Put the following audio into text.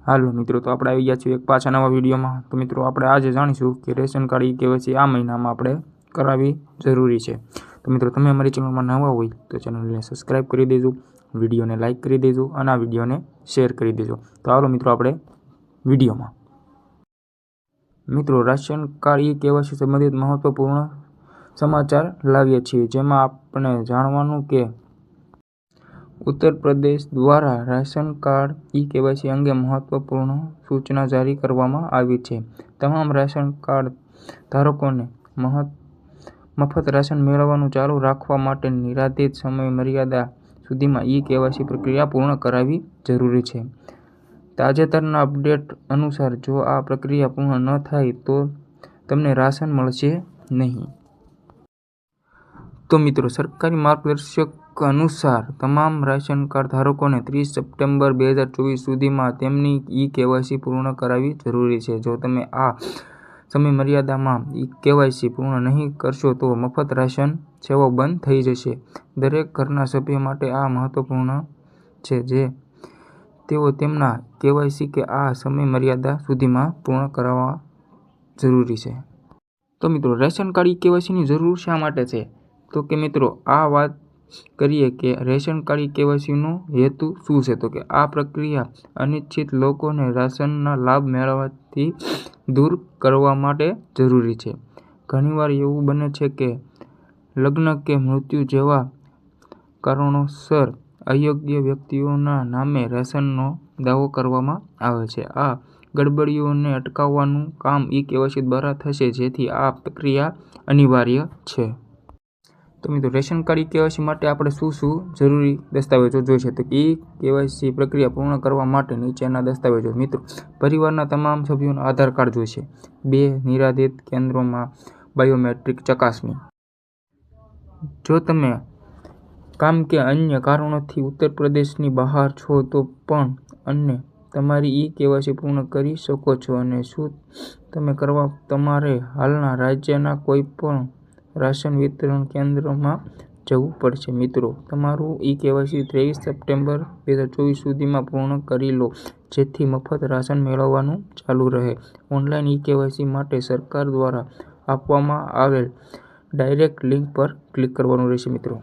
હાલો મિત્રો, તો આપણે આવી ગયા છીએ એક પાછા નવા વિડીયોમાં। તો મિત્રો આપણે આજે જાણીશું કે રેશન કાર્ડ કેવાયસી આ મહિનામાં આપણે કરાવવી જરૂરી છે। તો મિત્રો તમે અમારી ચેનલમાં નવા હોય તો ચેનલને સબસ્ક્રાઈબ કરી દેજો, વિડીયોને લાઇક કરી દેજો અને આ વિડીયોને શેર કરી દેજો। તો હાલો મિત્રો આપણે વિડીયોમાં। મિત્રો રાશન કાર્ડ કેવાયસી સંબંધિત મહત્વપૂર્ણ સમાચાર લાવીએ છીએ, જેમાં આપણે જાણવાનું કે ઉત્તર પ્રદેશ દ્વારા રાશન કાર્ડ કેવાયસી અંગે મહત્વપૂર્ણ સૂચના જારી કરવામાં આવી છે। તમામ રાશન કાર્ડ ધારકોને મફત રાશન મેળવવાનું ચાલુ રાખવા માટે નિર્ધારિત સમય મર્યાદા સુધીમાં કેવાયસી પ્રક્રિયા પૂર્ણ કરાવવી જરૂરી છે। તાજેતરના અપડેટ અનુસાર જો આ પ્રક્રિયા પૂર્ણ ન થાય તો તમને રાશન મળશે નહીં। તો મિત્રો સરકારી માર્ગદર્શક અનુસાર તમામ રાશન કાર્ડ ધારકોને 30 સપ્ટેમ્બર 2024 સુધીમાં તેમની કેવાયસી પૂર્ણ કરાવવી જરૂરી છે। જો તમે આ સમય મર્યાદામાં કેવાયસી પૂર્ણ નહીં કરશો તો મફત રાશન સેવાઓ બંધ થઈ જશે। દરેક ઘરના સભ્ય માટે આ મહત્વપૂર્ણ છે જે તેઓ તેમના કેવાયસી કે આ સમય મર્યાદા સુધીમાં પૂર્ણ કરવા જરૂરી છે। તો મિત્રો રેશન કાર્ડ કેવાયસીની જરૂર શા માટે છે? તો કે મિત્રો આ વાત કરીએ કે રેશન કાર્ડ કેવાયસીનો હેતુ શું છે? તો કે આ પ્રક્રિયા અનિચ્છિત લોકોને રાશનના લાભ મેળવવાથી દૂર કરવા માટે જરૂરી છે। ઘણીવાર એવું બને છે કે લગ્ન કે મૃત્યુ જેવા કારણોસર અયોગ્ય વ્યક્તિઓના નામે રાશનનો દાવો કરવામાં આવે છે। આ ગડબડીઓને અટકાવવાનું કામ કેવાયસી દ્વારા થશે, જેથી આ પ્રક્રિયા અનિવાર્ય છે। તો મિત્રો રેશન કાર્ડ કેવાયસી માટે આપણે શું જરૂરી દસ્તાવેજો જોઈશે? તો કેવાયસી પ્રક્રિયા પૂર્ણ કરવા માટે નીચેના દસ્તાવેજો મિત્રો પરિવારના તમામ સભ્યોનો આધાર કાર્ડ જોઈશે। 2 નિર્ધારિત કેન્દ્રોમાં બાયોમેટ્રિક ચકાસણી। જો તમે કામ કે અન્ય કારણોથી ઉત્તર પ્રદેશની બહાર છો તો પણ અને તમારી કેવાયસી પૂર્ણ કરી શકો છો અને શું તમે કરવા તમારે હાલના રાજ્યના કોઈપણ રાશન વિતરણ કેન્દ્રમાં જવું પડશે। મિત્રો તમારું કેવાયસી 23 સપ્ટેમ્બર 2024 સુધીમાં પૂર્ણ કરી લો, જેથી મફત રાશન મેળવવાનું ચાલુ રહે। ઓનલાઈન કેવાયસી માટે સરકાર દ્વારા આપવામાં આવેલ ડાયરેક્ટ લિંક પર ક્લિક કરવાનું રહેશે। મિત્રો